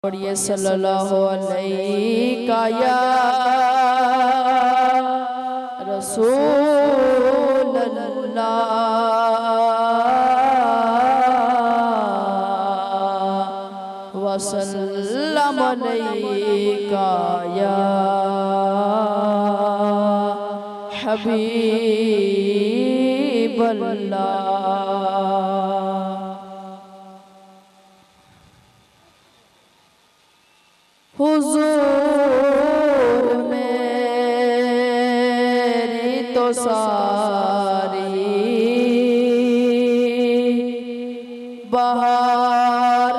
पढ़िए सल्लल्लाहु अलैहि का या रसूल अल्लाह वसल्लम अलैका या हबीब अल्लाह। हुजूर मेरी तो सारी बहार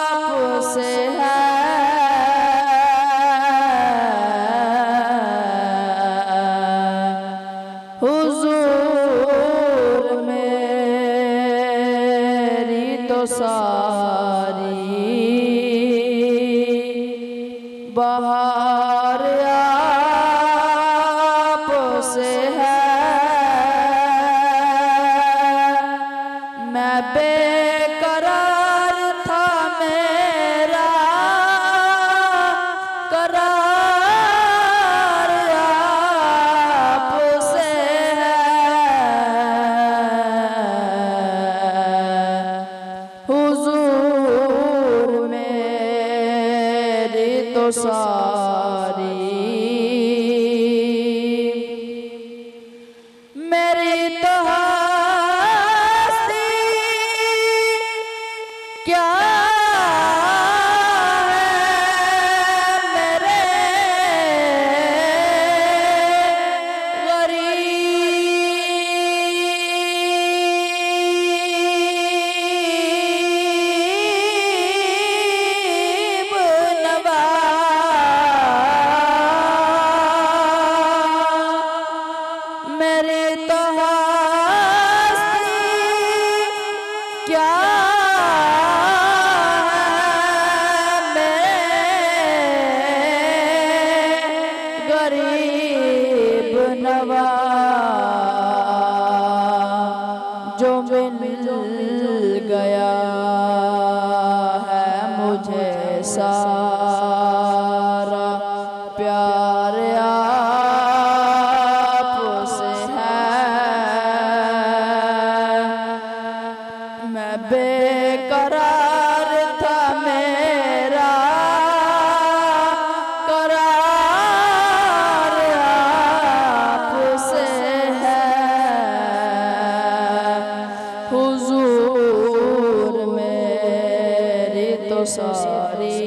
आपसे है, हुजूर मेरी तो सारी बहार आपसे है। मैं बेकरार था मेरा करार आपसे है, हुजूर मेरी तो सारी मेरी तो हस्ती क्या है, मेरे गरीब नवाज। मेरी तो हस्ती क्या है, मेरे गरीब नवाज। जो मिल गया है मुझे सारा प्यार आपसे है। मैं बेकरार था मेरा करार आपसे है, हुजूर मेरी तो सारी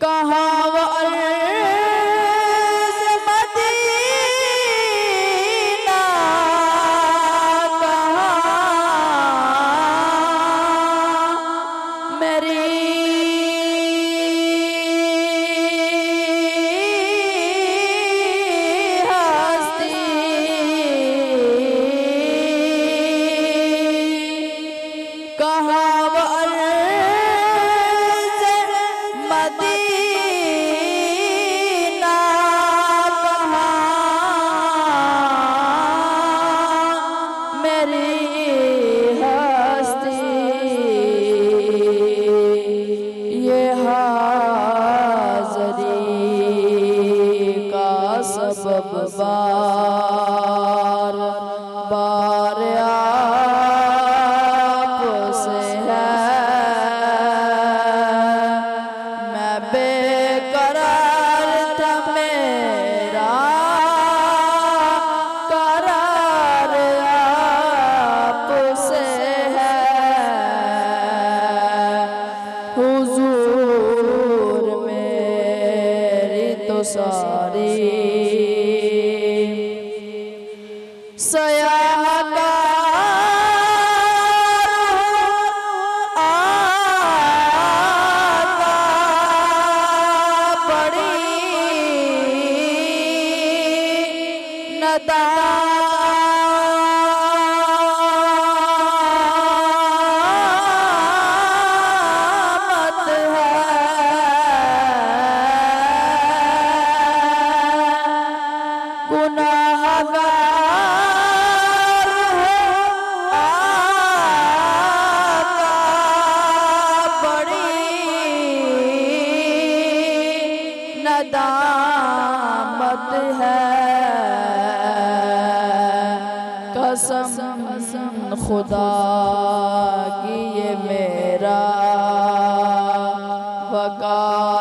कहाँ वो अर्ज़ मदीना, कहाँ मेरी हस्ती, कहाँ नदामत है, कसम खुदा की ये मेरा वकार